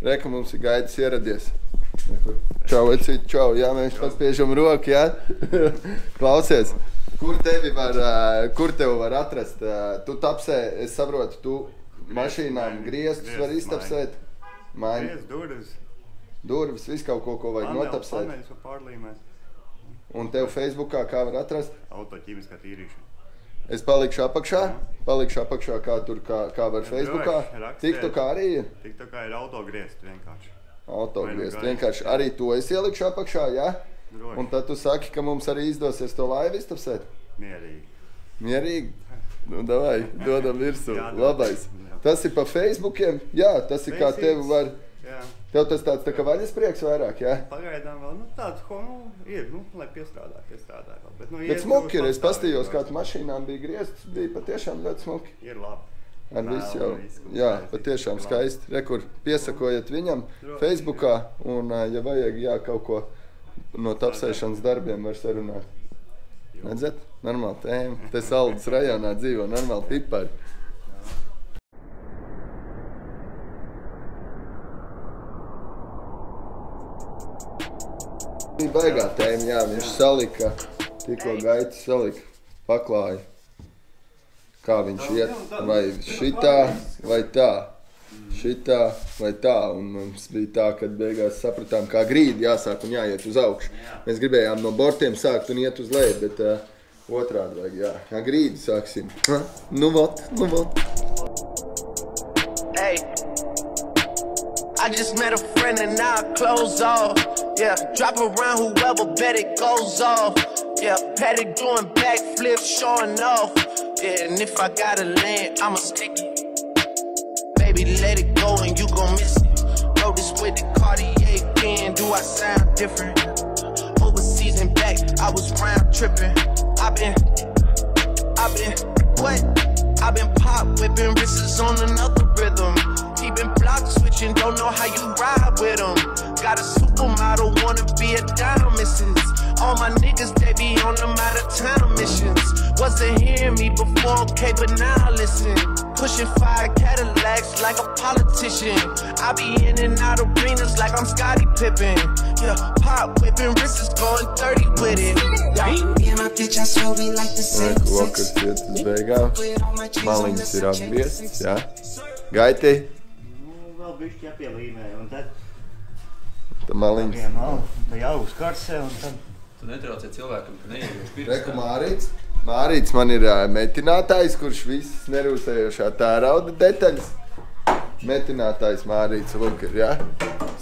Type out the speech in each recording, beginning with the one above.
Reka, mums ir Gaitis ieradies. Čau, vecīt, čau. Jā, mēs paspiežam roku, jā? Klausies. Kur tevi var atrast? Tu tapsē, es saprotu, tu mašīnām griestus var iztapsēt? Griestus, durvis. Durvis, visu kaut ko vajag notapsēt. Paneļus var pārlīmēt. Un tev Facebookā kā var atrast? Autoķīmiskā tīrīšana. Es palikšu apakšā, kā var Facebookā. TikTokā arī ir? TikTokā ir autogriezti vienkārši. Autogriezti vienkārši. Arī to es ielikšu apakšā, jā? Un tad tu saki, ka mums arī izdosies to laivu iztapsēt? Mierīgi. Mierīgi? Nu, davai, dodam virsū. Labais. Tas ir pa Facebookiem? Jā, tas ir kā tevi var... Tev tas tāds tā kā vaļasprieks vairāk, jā? Pagaidām vēl, tāds, ir, lai piestrādā vēl. Bet smuki ir, es pastījos, kā tu mašīnām bija grieztas, bija patiešām ļoti smuki. Ir labi. Ar visu jau, jā, patiešām skaisti. Rekur, piesakojiet viņam Facebookā un, ja vajag, jā, kaut ko no tapsēšanas darbiem var sarunāt. Redzat? Normāli tēma. Te Saldus rajonā dzīvo, normāli tipari. Bija baigā tēma, jā, viņš salika, tikko Gaitis salika, paklāja, kā viņš iet, vai šitā, vai tā, un mums bija tā, kad beigās sapratām, kā grīdi jāsāk un jāiet uz augšu. Mēs gribējām no bortiem sākt un iet uz leju, bet otrādi vajag, jā, grīdi sāksim. Nu vot. Hey, I just met a friend and now I close off. Yeah, drop around whoever bet it goes off. Yeah, Patty doing backflips, showing off. Yeah, and if I gotta land, I'ma stick it. Baby, let it go and you gon' miss it. Wrote this with the Cartier again, do I sound different? Overseas and back, I was round tripping. I've been pop whipping, wrists on another rhythm. He been block switching, don't know how you ride with him. Got a supermodel, wanna be a dime missus. All my niggas, they be on them out of town missions. Wasn't hearing me before, okay, but now listen. Pushing 5 Cadillacs like a politician. I be in and out arenas like I'm Scottie Pippen. Yeah, pop whipping, wrists is going 30 with it. Vakars iet uz beigām. Maliņas ir apgrieztas, jā. Gaiti? Vēl bišķi jāpielīmē, un tad... Tā maliņas. Tā jāuz karsē, un tad... Tu netraucē cilvēkam, ka neievieš pirkstā. Reku Mārīts. Mārīts man ir metinātājs, kurš visas nerūsējošā tērauda detaļas. Metinātājs Mārīts, lūk ir, jā?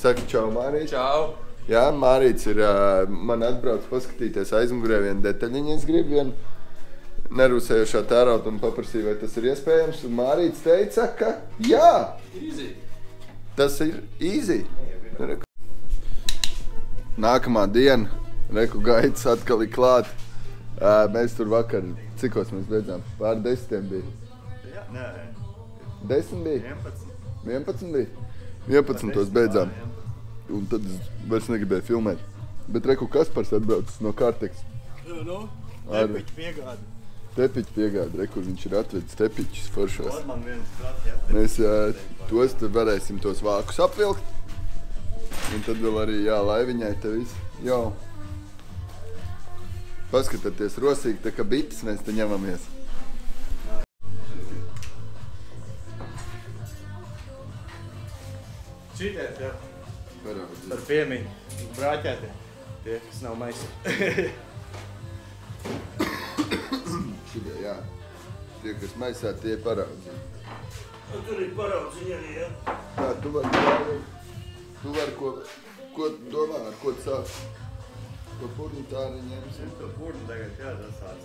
Saka čau, Mārīts. Čau. Jā, Mārīts ir, man atbrauc paskatīties aizmugurē vienu detaļiņu, es gribu vienu nerūsējošā tērauda un paprasīju, vai tas ir iespējams. Un Mārīts teica, ka jā! Easy. Tas ir easy. Nākamā diena, Reku Gaitis atkal ir klāt. Mēs tur vakar, cikos mēs beidzām? Pār 10 bija? Jā, nē. 10 bija? 11 bija? 11 beidzām. Un tad es vairs negribēju filmēt. Bet Reku Kaspars atbraucis no Kārteks. Tepiķu piegādi. Tepiķu piegādi, Reku, viņš ir atvedis tepiķus foršos. Dod man viens prāt, jā. Mēs tos tad varēsim tos vākus apvilkt. Un tad vēl arī, jā, laiviņai te visu. Jau. Paskatieties rosīgi, tā kā bites mēs te ņemamies. Šities, jā. Paraudzīt. Par piemiņu. Brāķēti. Tie, kas nav maisi. Šitie, jā. Tie, kas maisā, tie paraudzīt. Tur ir paraudziņi arī, jā. Jā, tu vari ko domā, ar ko tu sāc? To purnu tā arī ņemsim. To purnu tagad jāsasāc.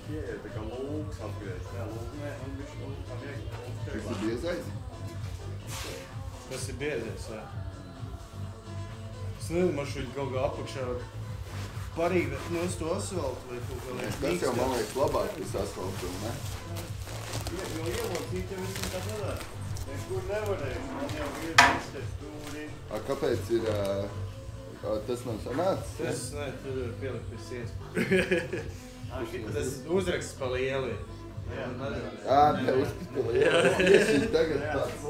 Tie ir tā kā lūks apgrēst. Jā, lūkmē, un bišķi lūkam iegūt. Tas ir biezais? Tas ir biezais, jā. Es nezinu, man šuļi kaut kā apakšā parīgi, bet nu es to asfaltu vai kaut kā liek mīkstēt. Tas jau man liekas labāk, tas asfaltu, ne? Jo iemocīt jau visam tā tādā. Nekur nevarēju, man jau ir mīkstēt stūri. Kāpēc ir... Tas nav sanācis? Tas, ne, tur ir pielikt pie sienas. Tas uzraksts pa lieli. Te uzraksts pa lieli. Tagad tāds.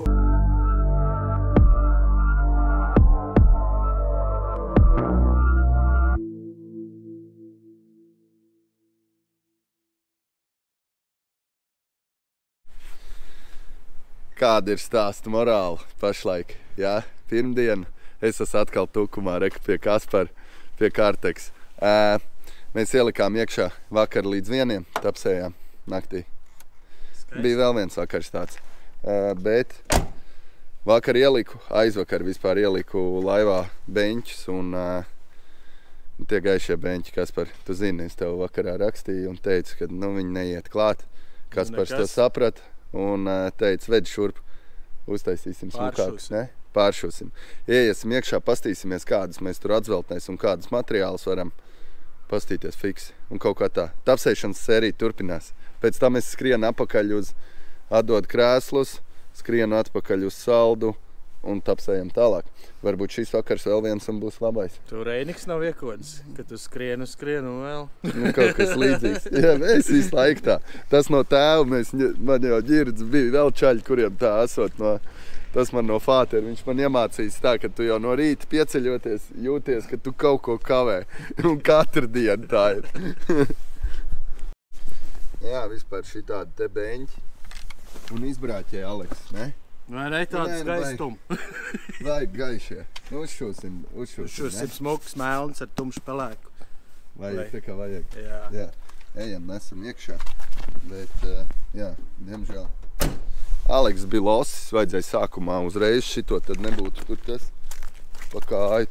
Kāda ir stāsta morāla pašlaik? Jā, pirmdien es esmu atkal tukumā, reku pie Kaspara, pie Kārteks. Mēs ielikām iekšā vakar līdz 1, tapsējām naktī. Bija vēl viens vakars tāds. Bet vakar aizvakar vispār ieliku laivā beņķus un tie gaišie beņķi, Kaspar, tu zini, es tev vakarā rakstīju un teicu, ka viņi neiet klāt. Kaspars to saprata un teica, ved šurp, uztaisīsim smukākus, ne? Pāršūsim. Ieiesim iekšā, pastīsimies, kādas mēs tur atzveltnēs un kādas materiālus varam pastīties fiksi. Un kaut kā tā. Tapsēšanas sērija turpinās. Pēc tam es skrienu apakaļ atdod krēslus, skrienu atpakaļ uz saldu un tapsējam tālāk. Varbūt šīs vakars vēl viens un būs labais. Tu Reiniks nav iekods, ka tu skrienu un vēl. Kaut kas līdzīgs. Jā, mēs visu laiku tā. Tas no tēva, man jau ģirds bija vēl čaļi, kuriem tā esot tas man no fātera. Viņš man iemācījis tā, ka tu jau no rīta pieceļoties, jūties, ka tu kaut ko kavē. Un katru dienu tā ir. Jā, vispār šī tāda te beņķi. Un izbrāķē Aleks, ne? Vai ne tādu skaistumu? Vajag gaišie. Uzšūsim. Uzšūsim smuks melns ar tumšu pelēku. Vajag, tā kā vajag. Jā. Ejam, nesam iekšā. Bet, jā, diemžēl. Aleks bija losis, vajadzēja sākumā uzreiz šito, tad nebūtu tur tas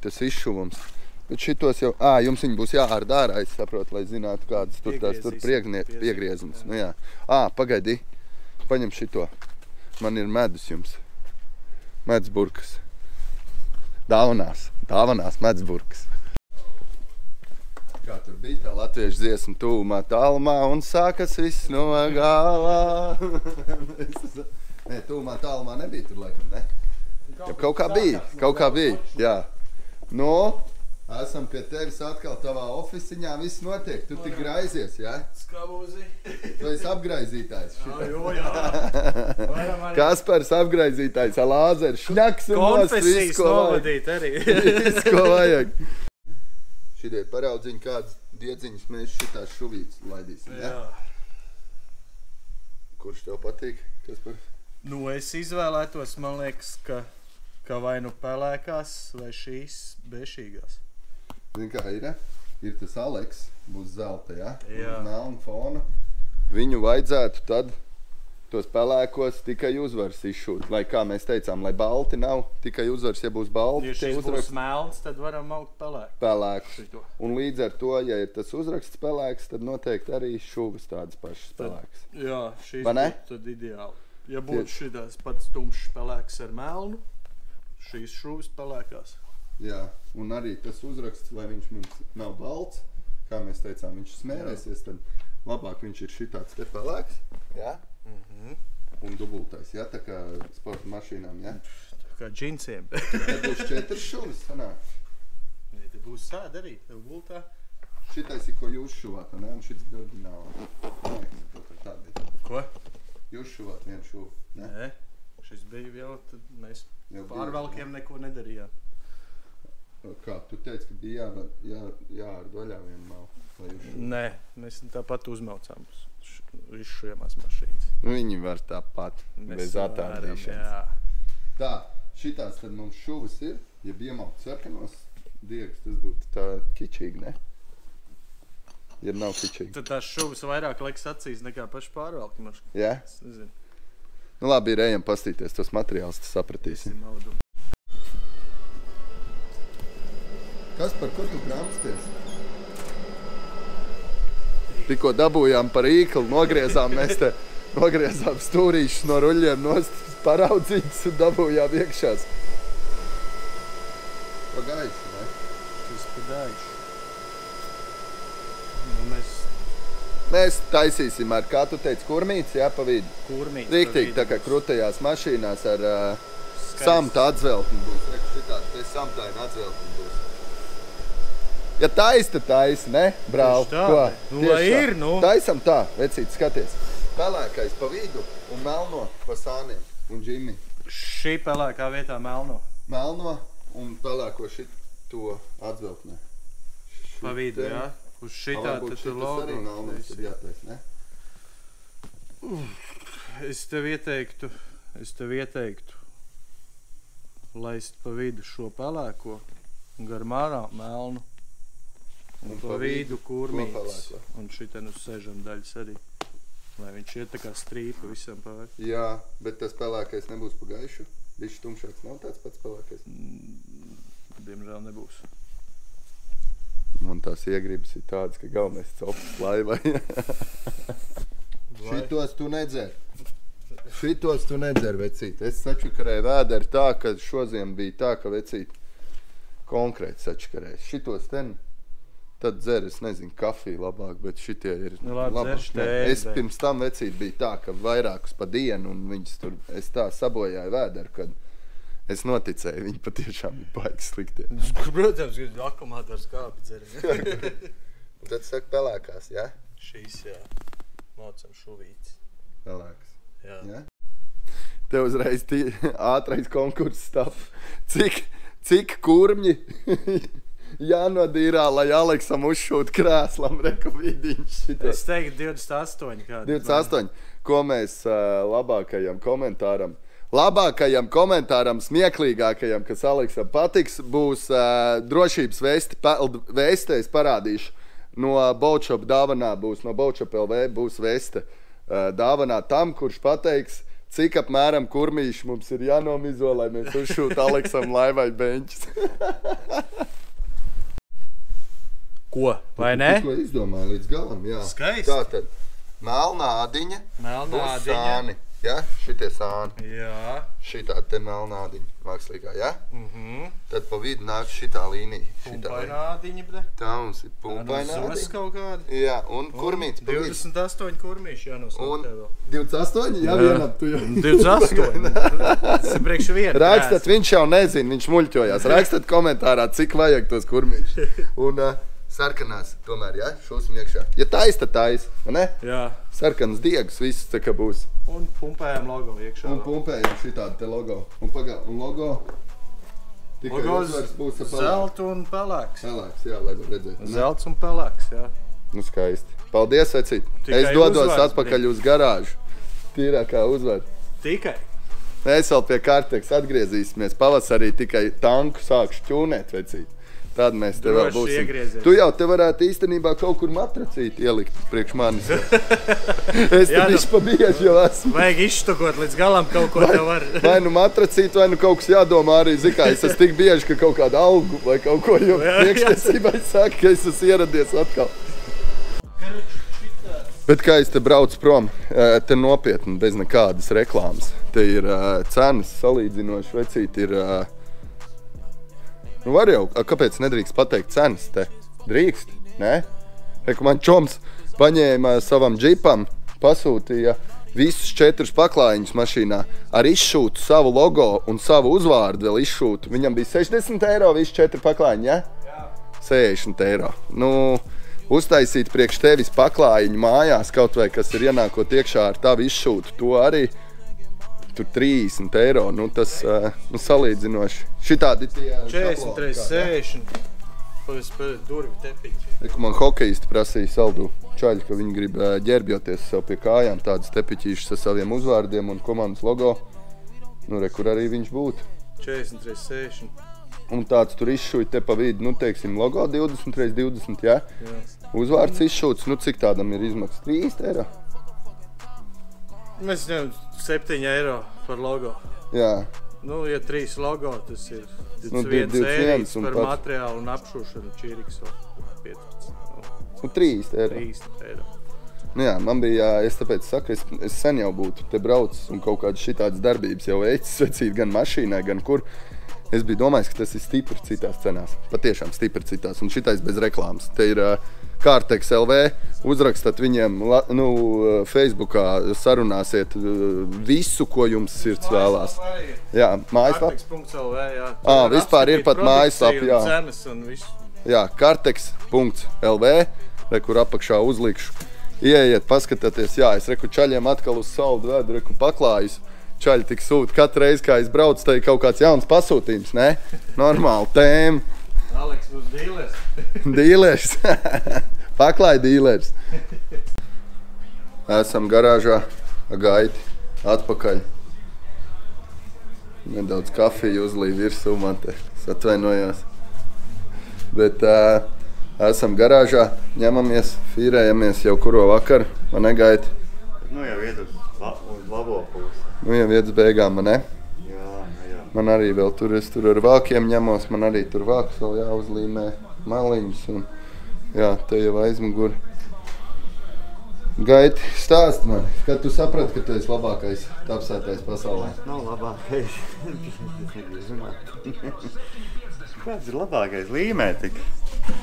tas izšuvums. Bet šitos jau, jums viņi būs jāārda ārā, es saprotu, lai zinātu, kādas tur priegriezums. Nu jā. Pagaidi, paņem šito. Man ir medus jums. Medsburkas. Dāvanās medsburkas. Kā tur bija tā latviešu dziesma tūmā tālumā un sākas viss no galā. Nē, tūmā tālumā nebija tur laikam, ne? Kaut kā bija, jā. Esam pie tevis atkal tavā ofisiņā, viss notiek, tu tik graizies, jā? Skabūzi. Tu esi apgraizītājs. Jā. Kaspars apgraizītājs, lāzers, šņaks un konfesijas novadīt arī. Viss, ko vajag. Šitie paraudziņi, kādas diedziņas mēs šitās šuvītas laidīsim, jā? Kurš tev patīk, Kaspar? Es izvēlētos, man liekas, ka vai nu pelēkās, vai šīs bešīgās. Zini, kā ir tas Aleks, būs zelta, ja? Jā. Uz melna fona. Viņu vajadzētu tad tos pelēkos tikai uzvars izšūt. Lai, kā mēs teicām, lai balti nav, tikai uzvars, ja būs balti. Ja šis būs melns, tad varam augt pelēkus. Un līdz ar to, ja ir tas uzraksts pelēks, tad noteikti arī šuvas tādas pašas pelēkas. Jā, šīs būtu tad ideāli. Ja būtu šitās pats tumšs pelēks ar melnu, šīs šuvas pelēkās. Jā, un arī tas uzraksts, lai viņš mums nav balts, kā mēs teicām, viņš smērēsies, tad labāk viņš ir šitāds te pelēks, jā? Un dubultais, jā, tā kā sporta mašīnām, jā? Tā kā džinsiem. Tad būs 4 šuvas, sanāk? Nē, te būs sāda arī, tev gultā. Šitais ir, ko jūs šuvāt, ne? Un šits bija oriģinālā. Nē, tā bija. Ko? Jūs šuvāt vienu šuvu, ne? Nē, šis bija jau, tad mēs pārvalkiem neko nedarījām. Kā, tu teici, ka bija jāārda vaļā vienu malu? Nē, mēs tāpat uzmaucām izšujamās mašīnas. Viņi var tāpat, bez atārdīšanas. Tā, šitās tad mums šuvas ir, ja iemaukt sarkanos diegus, tas būtu tā kičīgi, ne? Ja nav kičīgi. Tad tās šuvas vairāk liekas acīs nekā paši pārvalki mašīnas. Jā? Es nezinu. Nu labi, ir ejam pastīties tos materiālus, tas sapratīsim. Kas par ko tu krāmsties? Tikko dabūjām par īkli, nogriezām stūrīšus no ruļļiem nost paraudzītas un dabūjām iekšās. Pa gaišu, ne? Tas pa gaišu. Mēs taisīsim ar, kā tu teici, kurmītes, jā, pa vidu? Kurmītes. Riktīgi, tā kā krutajās mašīnās ar samta atzveltni būs. Reku šitādi, te samtaini atzveltni būs. Ja taisa, ne, brāl? Ko? Nu, lai ir, nu. Taisam tā, vecīt, skaties. Pelēkais pa vidu un melno pa sāniem un džimi. Šī pelēkā vietā melno. Melno un pelēko šito atzveltnē. Pa vidu, jā? Uz šitā tad tu logo. Arī melnos tad jātais, ne? Es tev ieteiktu es tev ieteiktu laist pa vidu šo pelēko, gar mārā melnu, un pa vidu kurmītis, un šiten uz sežam daļas arī. Lai viņš iet tā kā strīpa visam pār. Jā, bet tas pelēkais nebūs pa gaišu? Bišķi tumšāks nav tāds pats pelēkais? Diemžēl nebūs. Un tās iegribas ir tādas, ka galvenais copas laivai. Šitos tu nedzer. Šitos tu nedzer, vecīt. Es sačakarēju vēderi tā, ka šoziem bija tā, ka vecīt konkrēti sačakarēju. Šitos ten, tad dzer, es nezinu, kafiju labāk, bet šitie ir labāk. Es pirms tam vecīt bija tā, ka vairākus pa dienu, un viņas tur, es tā sabojāju vēderu, kad es noticēju, viņi patiešām ir baigi sliktie. Protams, ka akumulātors kāpi dzer. Tad saka pelēkās, jā? Šīs, jā. Maucam šuvītis. Pelēkas. Jā. Te uzreiz ātrais konkurss stāv. Cik kurmļi jānodīrā, lai Aleksam uzšūt krēslam reku vidiņš. Es teiktu 28 kādi. 28. Ko mēs labākajam komentāram, smieklīgākajam, kas Aleksam patiks, būs drošības vēste, es parādīšu. No Boatshop dāvanā būs, no Boatshop LV būs vēste dāvanā tam, kurš pateiks, cik apmēram kurmīši mums ir jānomizo, lai mēs uzšūt Aleksam laivai beņķis. Ko? Vai ne? Ko izdomāju līdz galam, jā. Skaisti. Tātad, melnā ādiņa, sāni. Ja? Šitie sāni. Jā. Šitā te melnā ādiņa, mākslīgā, ja? Tad pa vidu nāk šitā līnija. Pumpainā ādiņa, bre. Tā mums ir pumpainā ādiņa. Zos kaut kādi. Jā, un kurmīts pa vidu. 28 kurmīši jānosaka tev vēl. 28? Jā, vienam tu jau. 28? Tas ir priekš vienu. Rakstat, viņš jau nezina, viņš muļķojās. Rakstat komentārā, cik vajag tos kurmīšus. Un sarkanās tomēr, ja? Šūsim iekšā. Ja tais, tad tais, vai ne? Jā. Sarkanas diegas, viss tā kā būs. Un pumpējam logo iekšā. Un pumpējam šitādi te logo. Un logo. Tikai uzvars būs ar zeltu un pelēks. Pelēks, jā, lai var redzēt. Zelts un pelēks, jā. Nu skaisti. Paldies, vecīt. Es dodos atpakaļ uz garāžu. Tīrākā uzvar. Tikai. Mēs vēl pie Karteks atgriezīsimies. Pavasarī tikai tanku sākšu ķūnēt, vecīt. Tad mēs te vēl būsim. Tu jau te varētu īstenībā kaut kur matracīt ielikt priekš manis. Es te visu pa bieži jau esmu. Vajag izštukot līdz galam kaut ko tev var. Vai nu matracīt, vai nu kaut kas jādomā arī, zikā, es esmu tik bieži, ka kaut kādu algu vai kaut ko, jo priekštiesībā es saku, ka es esmu ieradies atkal. Bet kā es te braucu prom, te nopietni, bez nekādas reklāmas. Te ir cenas salīdzinoši, vecīt ir... Nu var jau, kāpēc nedrīkst pateikt cenas te? Drīkst, ne? Reku man čoms paņēma savam džipam, pasūtīja visus 4 paklājiņus mašīnā ar izšūtu savu logo un savu uzvārdu vēl izšūtu. Viņam bija 60 eiro visi 4 paklājiņi, ja? Jā. 60 eiro. Nu, uztaisīt priekš tevis paklājiņu mājās kaut vai, kas ir ienākot iekšā ar tavu izšūtu, to arī tur 30 eiro, nu tas salīdzinoši. Šitādi tie 40 reiz 60. Pēc durvi tepiņi. Reku man hokejisti prasīja saldu čaļi, ka viņi grib ģērbjoties sev pie kājām, tādas tepiķīšas ar saviem uzvārdiem un komandas logo. Nu, kur arī viņš būtu. 40 reiz 60. Un tāds tur izšūja te pa vidu, nu, teiksim, logo 20 reiz 20, jā? Jā. Uzvārds izšūts, nu, cik tādam ir izmaksas? 3 eiro? Mēs ņemam 7 eiro par logo. Jā. Nu, ja 3 logo, tas ir 21 eirīts par materiālu un apšūšanu čīriks vēl 15. Nu, 3 eiro. 3 eiro. Nu jā, man bija, es tāpēc saku, es sen jau būtu te braucis un kaut kādas šitādas darbības jau veicis, vecīt gan mašīnai, gan kur. Es biju domājis, ka tas ir stipri citās cenās. Patiešām stipri citās. Un šitais bez reklāmas. Te ir Karteks LV. Uzrakstat viņiem, nu, Facebookā sarunāsiet visu, ko jums sirds vēlās. Jā, mājaslap. Karteks.lv, jā. Vispār ir pat mājaslap, jā. Cenas un visu. Jā, Karteks.lv. Kur apakšā uzlikšu. Ieiet, paskatāties, jā, es reku čaļiem atkal uz saldu vedu, reku paklājus. Čaļi tik sūta. Katru reizi, kā es braucu, te ir kaut kāds jauns pasūtījums, ne? Normāli tēma. Aleks būs dīlers. Dīlers. Paklāja dīlers. Esam garāžā, gaiti, atpakaļ. Nedaudz kafiju uzlīja virsū man te. Es atvainojos. Bet esam garāžā, ņemamies, fīrējamies jau kuro vakaru, man negaiti. Nu jau iet uz labo pusi. Nu jau iet uz beigām, man ne? Jā. Man arī vēl tur, es tur ar vākiem ņemos, man arī tur vāks vēl jāuzlīmē maliņus un jā, te jau aizmugur. Gaiti, stāst man, kad tu saprati, ka tu esi labākais tapsētājs pasaulē? Nav labākais. Kāds ir labākais? Līmē tik.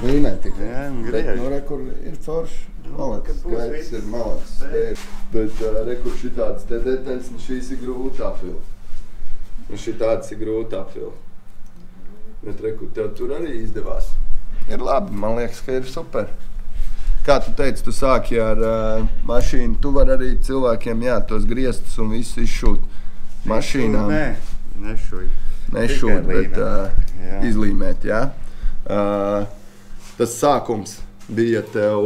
Līmē tik. Jā, bet nu rekur ir forši. Malacis, Gaitis ir malacis. Bet rekur šitādas te detaļas, un šīs ir grūti apvilkt. Un šitādas ir grūti apvilkt. Bet rekur tev tur arī izdevās. Ir labi, man liekas, ka ir super. Kā tu teici, tu sāki ar mašīnu, tu vari arī cilvēkiem, jā, tos griestus un visu izšūt mašīnām. Nē, nešūt. Nešūt, bet izlīmēt, jā. Tas sākums bija tev,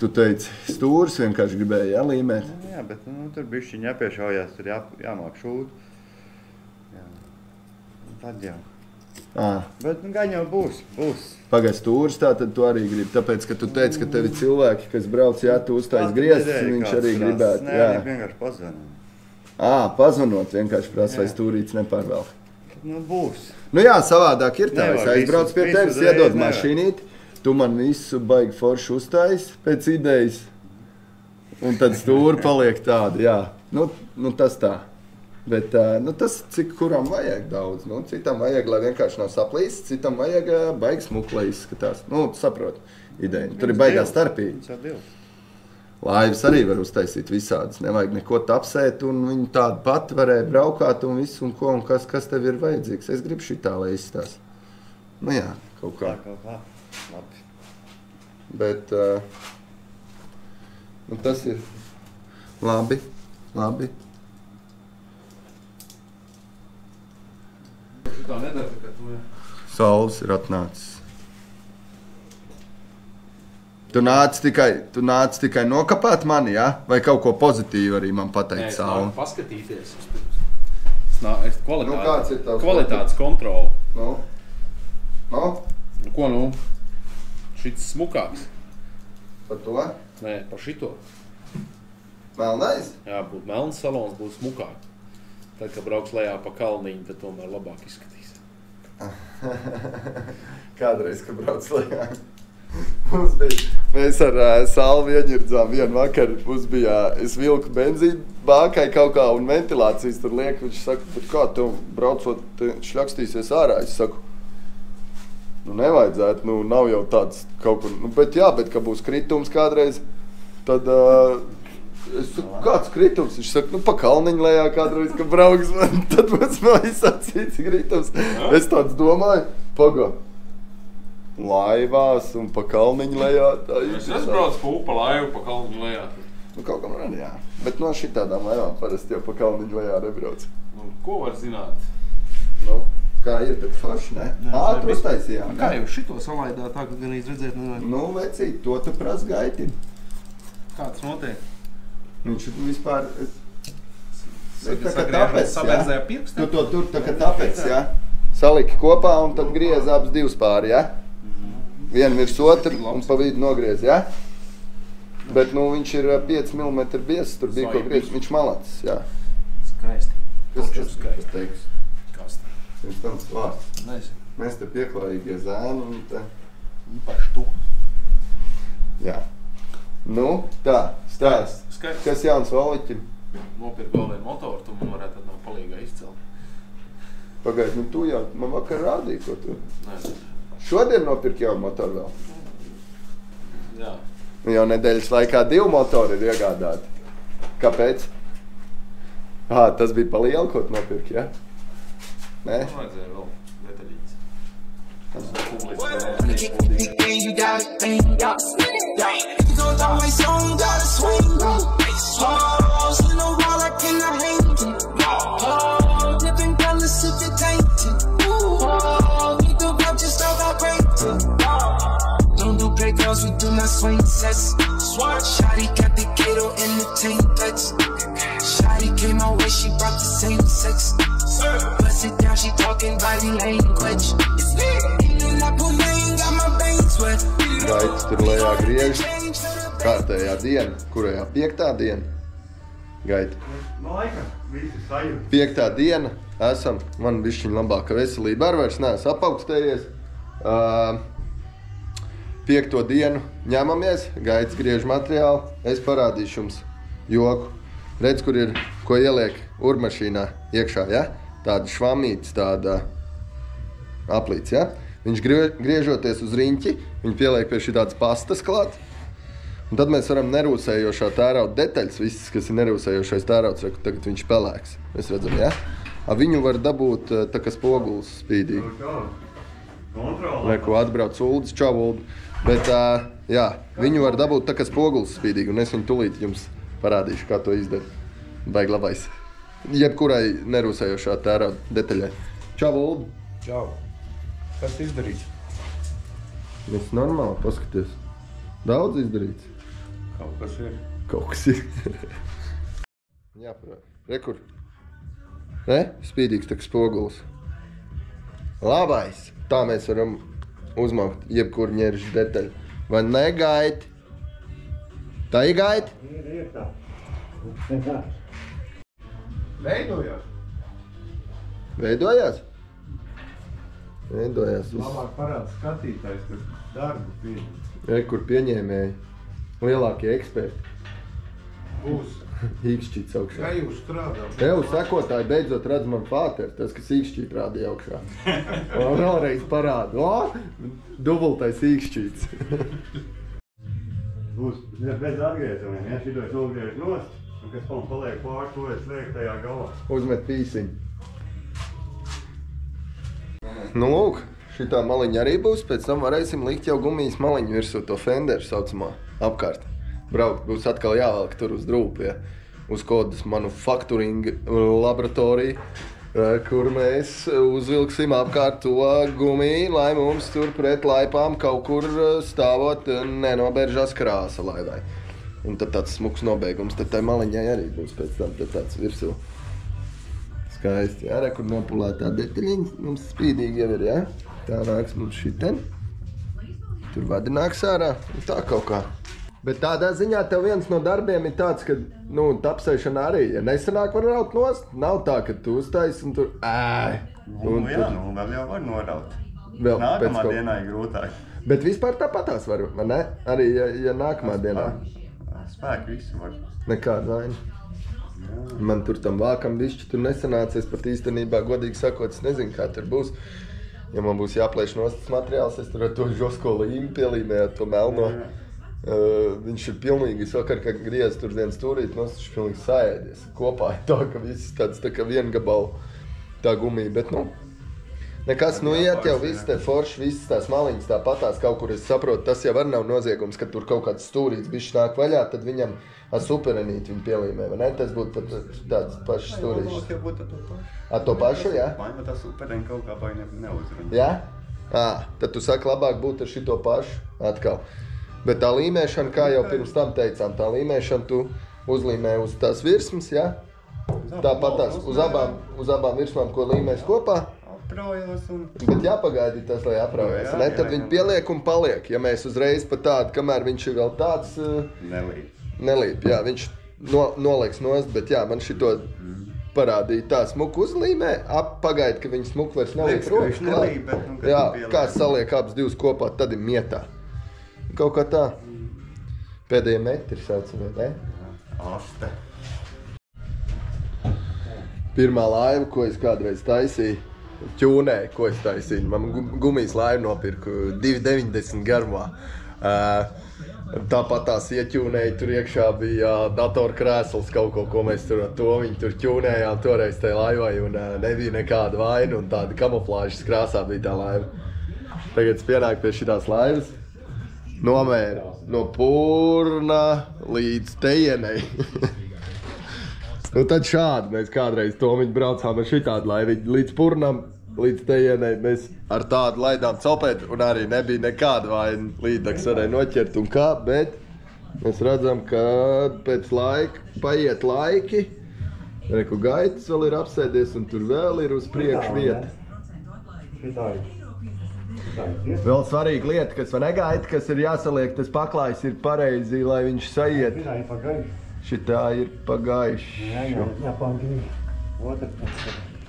tu teici, stūris vienkārši gribēja jālīmēt. Jā, bet tur bišķiņ jāpiešaujās, tur jāmāk šūt. Jā. Tad jau. Bet gan jau būs. Pagaid, stūris tātad tu arī gribi, tāpēc, ka tu teici, ka tevi cilvēki, kas brauc, jā, tu uztais griestus, un viņš arī gribētu. Nē, vienkārši pazvanot. Pazvanot vienkārši prasa, vai stūrīts nepārvēl. Nu, būs. Nu jā, savādāk ir tā, es aizbraucu pie tevis, iedod mašīnīti, tu man visu baigi forši uztais pēc idejas, un tad stūri paliek tādi, jā. Nu tas tā. Bet tas, cik kuram vajag daudz, citam vajag, lai vienkārši nav saplīsis, citam vajag baigi smuk, lai izskatās. Tu saproti ideju. Tur ir baigā starpība. Laivas arī var uztaisīt visādas, nevajag neko tapsēt, un viņi tādu pati varēja braukāt un visu, un ko, un kas tev ir vajadzīgs. Es gribu šitā, lai izstās. Nu jā, kaut kā. Labi. Bet, tas ir labi. Tā nedara, ka tu, jā. Saules ir atnācis. Tu nāc tikai nokapāt mani, jā? Vai kaut ko pozitīvu arī man pateikt saule? Nē, paskatīties vispirms. Kāds ir tavs kvalitātes kontroli. Nu? Ko šits smukāks? Par to? Nē, par šito. Melnais? Jā, būtu melns salons, būtu smukāk. Tad, kad brauks lejā pa kalniņu, tad tomēr labāk izskatīs. Kādreiz, kad brauc lejā. Mēs ar Salvi ieņirdzām vienu vakaru. Mums bija, es vilku benzīnu bākai kaut kā un ventilācijas tur liek. Viņš saka, bet kā tev braucot šļakstīsies ārā? Es saku, nevajadzētu, nav jau tāds kaut kur. Bet ka būs kritums kādreiz, tad... Es saku, kāds kritums? Viņš saka, pa kalniņu lejā kādreiz, kad brauks, tad mums vēl izsacīts kritums. Es tāds domāju, laivās un pa kalniņu lejā. Es braucu pa upa laivu pa kalniņu lejā. Kaut kam arī, jā. Bet no šitādām laivām parasti jau pa kalniņu lejā nebrauc. Ko var zināt? Kā ir, bet forši, ne? Ātri uztaisījām, ne? Kā jau šito salaidā tā, ka gan izredzēt nevajag? Vecīt, to tu prasa Gaitim. Kāds notiek? Viņš vispār... Savērzēja pirkstē? Tu to tur tā kā tāpēc, jā? Saliki kopā un tad griez abas divas pāri, jā? Vienu virs otru un pa vidu nogriez, jā? Bet, viņš ir 5 mm biezs, tur bija ko griez, viņš malacis, jā. Skaisti. Kas tas teiks? Kas tā? Viņš tam svārds. Nezinu. Mēs te pieklājīgie zēni un te... Īpaši tu. Jā. Tā, stāst. Kas jauns Valiķim? Nopirkt vēl vienu motoru, tu man varētu tad nav palīgā izcelt. Pagaid, tu jau man vakar rādīji, ko tu? Nē. Šodien nopirkt jaunu motoru vēl? Jā. Jau nedēļas laikā 2 motori ir iegādāti. Kāpēc? Tas bija pa lielu, ko tu nopirki, ja? Nē? Man vajadzēja vēl detaļītes. You got it, bang, yeah. You go down my song, gotta swing. Oh, in a wall, I cannot hang it. Oh, dipping colors if you're tainted. Oh, you do grab just start vibrating. Don't do great girls, we do not swing sets. Swat, shawty got the Kato in the tank touch. Shawty came my way, she brought the same body language. It's and I put main, got my veins wet. Gaitas tur lejā griež. Kārtējā diena, kurajā 5. diena. Gaita. Laika, visi sajūta. 5. diena esam, man bišķiņ labāka veselība, ar vairs neesmu apaugstējies. 5. dienu ņemamies, Gaitas griež materiālu, es parādīšu jums joku. Redz, kur ir, ko ieliek urmašīnā iekšā, ja? Tāda švamītis, tāda aplīts, ja? Viņš griežoties uz riņķi, viņi pieliek pie šī tādas pastas klāt. Un tad mēs varam nerūsējošā tērauda detaļas, visas, kas ir nerūsējošais tērauds, tagad viņš pelēks. Mēs redzam, ja? Viņu var dabūt tā kā spogulis spīdīgi. Reku atbrauc Uldis, čau Uldi. Bet, jā, viņu var dabūt tā kā spogulis spīdīgi, un es viņu tulīt jums parādīšu, kā to izdara. Baigi labais. Jebkurai nerūsējošā tērauda detaļai. Čau Uldi. Čau. Kas izdarīts? Viss normāli, paskaties. Daudz izdarīts. Kaut kas ir. Kaut kas ir. Jā, rekur. Ne? Spīdīgs tak spogulis. Labais. Tā mēs varam uzmaukt jebkuru ņēršu detaļu. Vai ne, Gaiti? Tā ir Gaiti? Ir tā. Veidojās. Veidojās? Veidojās. Labāk parāda skatītājs, kas darbu pieņem. Rekur pieņēmēji. Lielākie eksperti. Būs. Īkšķīts augšā. Kā jūs strādāt? Tev sakotāji beidzot redz man pāteri, tas, kas īkšķīt rādīja augšā. Un vēlreiz parāda. O, dubultais īkšķīts. Būs bez atgriezumiem, ja šito es nogriež nost, un kas man paliek pār, to es lieku tajā galā. Uzmet pīsiņu. Nu lūk, šitā maliņa arī būs, pēc tam varēsim likt jau gumijas maliņu virsū to fenderu saucamā apkārt. Braukt, būs atkal jāvelk tur uz drūpu, ja? Uz kodas manufacturing laboratoriju, kur mēs uzvilksim apkārt to gumiju, lai mums tur pret laipām kaut kur stāvot nenoberžās krāsa laivai. Un tad tāds smuks nobeigums, tad tai maliņai arī būs pēc tam tāds virsū. Skaisti, jā, kur nopulētā detaļiņa mums spīdīgi jau ir, jā? Tā nāks mums šiten. Tur vadi nāks ārā, un tā kaut kā. Bet tādā ziņā tev viens no darbiem ir tāds, ka, tapsēšana arī, ja nesanāk var raut nost, nav tā, ka tu uztaisi un tur Jā, vēl jau var noraut. Vēl Nākamā dienā ir grūtāk. Bet vispār tāpatās var, vai ne? Arī, ja nākamā dienā. Spēki visu var. Nekāda vaina. Man tur tam vākam bišķi tur nesanāca, es pat īstenībā, godīgi sakot, es nezinu, kā tur būs. Ja man būs jāplēš nost tas materiāls, es tur ar to žosko līmu pielīmēju, to melno. Viņš ir pilnīgi, es vakar, kad griez tur viens stūrīt, viņš ir pilnīgi saēdies. Kopā ir tā, ka viss tāds tā kā viengabalu tā gumija, bet nekas, iet jau viss te forši, visas tās maliņas tāpatās kaut kur, es saprotu, tas jau var nav noziegums, ka tur kaut kāds stūrīts bišķi nāk vaļā, tad viņam ar superenīti viņu pielīmē, vai ne? Tas būtu pat tāds pašs stūrīšs. Jā, būtu to pašu. Ar to pašu, jā? Vai tā supereni kaut kā baigi neuzrunā. Jā? Tad tu saki, labāk būtu ar šito pašu atkal. Bet tā līmēšana, kā jau pirms tam teicām, tā līmēšana tu uzlīmē uz tās virsmas, ja? Tāpatās uz abām virsmām, ko līmēs kopā. Aprājās un... Bet jāpagaidi tas, lai aprājās, ne? Tad viņi pieliek un paliek. Ja mēs uzreiz pa tādu, kamēr viņš ir vēl tāds... Nelīp, jā, viņš noliks nost, bet jā, man šito parādīja tā smuku uzlīmē, pagaidi, ka viņi smuku vairs nelīp rokas klāt. Jā, kā saliek abas divas kopā, tad ir mietā. Kaut kā tā. Pēdējie metri saucamie, ne? Aste. Pirmā laiva, ko es kādreiz taisīju, ķūnēju, ko es taisīju. Man gumijas laivu nopirku 2,90 garumā. Tāpat tās ieķūnēja, tur iekšā bija datorkrēsls kaut ko mēs tur ar to viņi tur ķūnējām toreiz tajā laivai un nebija nekāda vaina un tāda kamuflāžas krāsā bija tā laiva. Tagad es pienāku pie šitās laivas. Nomēra no Purna līdz Tejenei. Tad šādi mēs kādreiz Tomiņu braucām ar šitādu laivu līdz Purnam, līdz Tejenei. Mēs ar tādu laidām celpēt un arī nebija nekāda vaina. Līdaks varēja noķert un kā, bet mēs redzam, ka pēc laika paiet laiki. Reku Gaitas vēl ir apsēdies un tur vēl ir uz priekšu vieta. Vēl svarīga lieta, kas man negaida, kas ir jāsaliek, tas paklājs ir pareizi, lai viņš sajiet. Šitā ir pagaiši.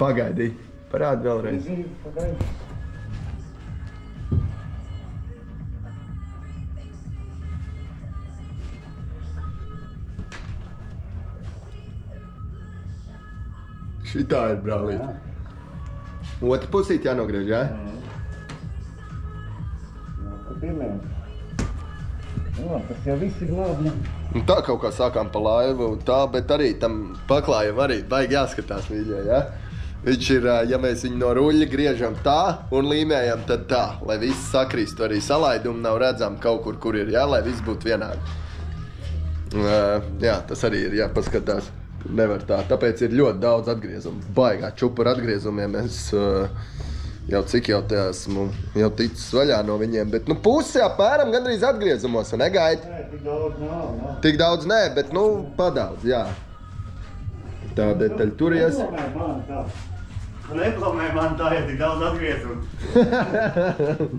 Pagaidī. Parādi vēlreiz. Šitā ir brālīt. Otru pusīt jānogriež, jā? Tas jau viss ir labi. Tā kaut kā sākām pa laivu, tā, bet arī tam paklājam arī baigi jāskatās mīļie, ja? Viņš ir, ja mēs viņu no ruļļa griežam tā un līmējam, tad tā, lai viss sakrīstu, arī salaidumi nav redzami kaut kur, kur ir, ja? Lai viss būtu vienādi. Jā, tas arī ir jāpaskatās. Nevar tā, tāpēc ir ļoti daudz atgriezumu. Baigā čupura atgriezumiem es jau cik jau te esmu jau ticis vaļā no viņiem, bet nu pusi apmēram gandrīz atgriezumos, ne gaidi? Nē, tik daudz nav, no? Tik daudz nē, bet nu padaudz, jā. Tā detaļa turies. Reklamē man tā, ja tik daudz atgriezumu.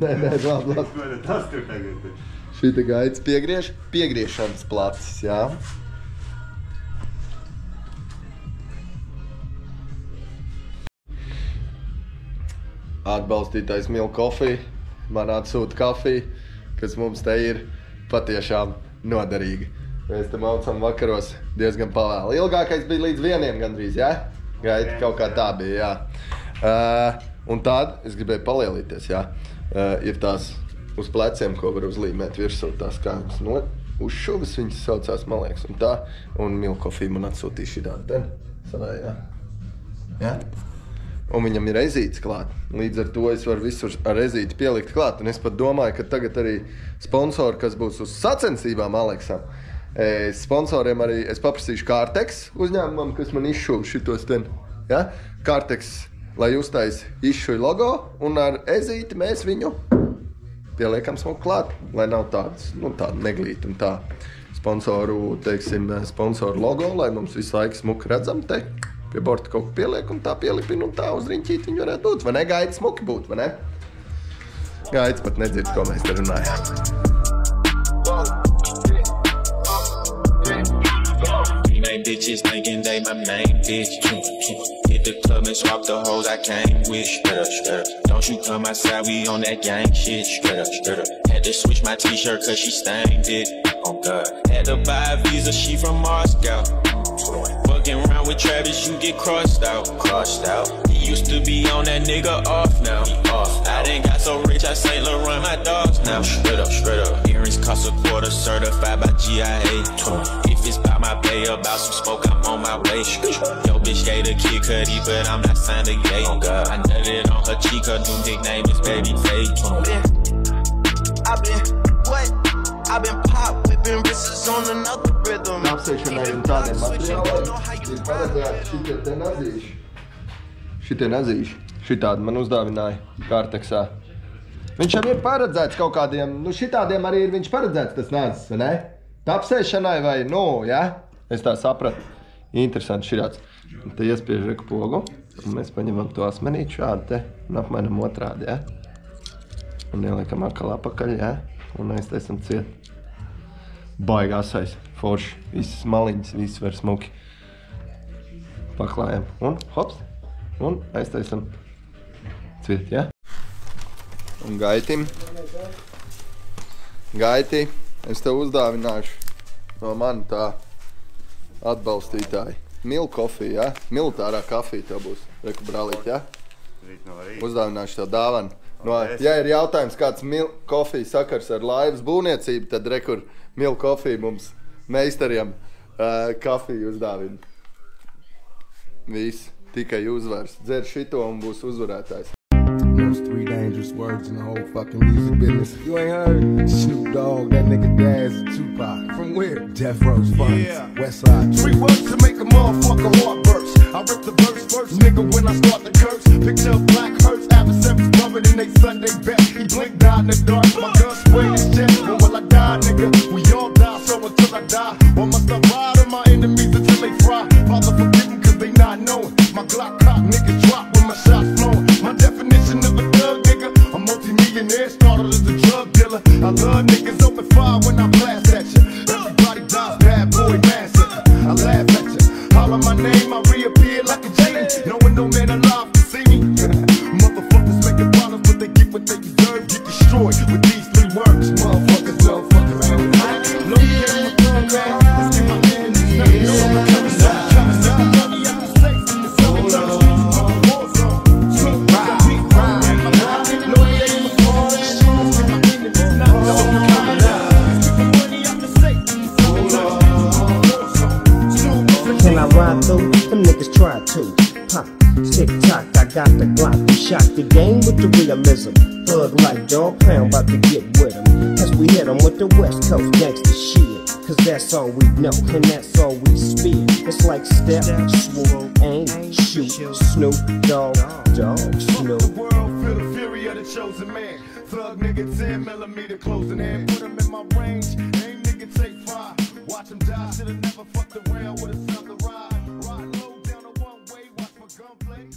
Nē, labi. Tas tur tagad ir. Šita gaids piegriešanas placis, jā. Atbalstītais Milk Coffee man atsūta kafiju, kas mums te ir patiešām noderīga. Mēs te maucam vakaros diezgan pavēli. Ilgākais bija līdz 1 gandrīz, jā? Gaita kaut kā tā bija, jā. Un tād, es gribēju palielīties, jā. Ir tās uz pleciem, ko var uzlīmēt virsū, tās kādas uzšuvis viņas saucās, man liekas, un tā. Un Milk Coffee man atsūtīja šitā ten savējā. Jā? Un viņam ir ezītes klāt. Līdz ar to es varu visur ar ezīti pielikt klāt. Un es pat domāju, ka tagad arī sponsori, kas būs uz sacensībām Aleksam, sponsoriem arī es paprasīšu Kārteks uzņēmumam, kas man izšuva šitos ten. Ja? Kārteks, lai uztais izšuja logo, un ar ezīti mēs viņu pieliekam smuku klāt, lai nav tāds, nu tāda neglīta un tā sponsoru, teiksim, sponsoru logo, lai mums visu laiku smuki redzam te. Pie borta kaut ko pieliek un tā pielipina un tā uz riņķīt viņi varētu būt, vai ne? Gaida smuki būt, vai ne? Gaids pat nedzird, ko mēs te runājām. Bitches thinking they my main bitch. Hit the club and swap the hoes I came with. Straight up. Don't you come outside, we on that gang shit. Straight up. Had to switch my t-shirt cause she stained it. Oh God. Had to buy a visa, she from Moscow. Fucking around with Travis, you get crossed out. He used to be on that nigga off now. I done got so rich, I St. Laurent my dogs now. Straight up. Earrings cost a quarter, certified by GIA. If it's by my pay, about some smoke, I'm on my way. Yo, bitch gave a Kid Cudi, but I'm not signed to Ye. I nutted on her cheek, her new nickname is Babyface. I've been pop whipping wrists on another rhythm. Apsēšanai un tādiem materiāliem ir paredzēti šitie te nazīši. Šitie nazīši. Šitādi man uzdāvināja Kārteksā. Viņš jau ir paredzēts kaut kādiem, nu šitādiem arī ir viņš paredzēts tas nazis, vai ne? Apsēšanai vai, nu, ja? Es tā sapratu. Interesanti širāds. Un te iespiež reku pogu, un mēs paņemam to asmenīti šādi te, un apmainam otrādi, ja? Un ieliekam atkal apakaļ, ja? Un aiztaisam ciet. Baigi asais, forši, visas maliņas, viss var smuki. Paklājam un hops, un aiztaisam ciet, ja? Un Gaiti, es tev uzdāvināšu no mani tā atbalstītāji. Milk Coffee, ja? Militārā kafija tev būs, reku brālīt, ja? Uzdāvināšu tev dāvanu. No, ja ir jautājums, kāds Milk Coffee sakars ar laivas būvniecību, tad rekur Milk Coffee mums meistariem kafiju uzdāvina. Viss, tikai uzvars. Dzer šito un būs uzvarētājs. Those 3 dangerous words in the whole fucking music business. You ain't heard? Snoop Dogg, that nigga Daz, Tupac. From where? Death Row's Funds, Westside. 3 words to make a motherfucker heart burst. I rip the verse first, nigga, when I start the curse. Picture black hurts, adversaries rubbing in they Sunday best. He blinked out in the dark, my gun sprayed his chest. When will I die, nigga? We all die, so until I die. Or must I ride on my enemies until they fry? Father forgive them cause they not knowing. My Glock cock, niggas drop when my shots flowing. My definition of a thug I love niggas open fire when I blast at you. Everybody dies, bad boy massacre. I laugh at you, holler my name, I reappear like a genie. Knowing no man alive to see me. Motherfuckers making problems, but they get what they deserve. Get destroyed with these 3 words. Motherfuckers, motherfuckers, man. No game with gun, man. Let's get my man in this nothing. No, I'm coming, coming, money out the States. It's all the streets, war zone. Smoke, beat, ride. No game with gun, man. Let's get my man in this nothing. No, I'm coming, let's get the money out the States. It's all the streets, war zone. Can I ride through? Them niggas try to. Pop, tick tock, I got the Glock. We shot the game with the realism. Thug like Dog Pound, about to get with him. As we hit him with the West Coast gangsta shit. Cause that's all we know, and that's all we spit. It's like step, swoop, aim, shoot, Snoop, Dogg, Snoop. The world feel the fury of the chosen man. Thug nigga 10mm closing hand. Put him in my range, aim nigga take fire. Watch him die, should've never fucked around with a Southern ride. Riding low down a one-way, watch my gunplay.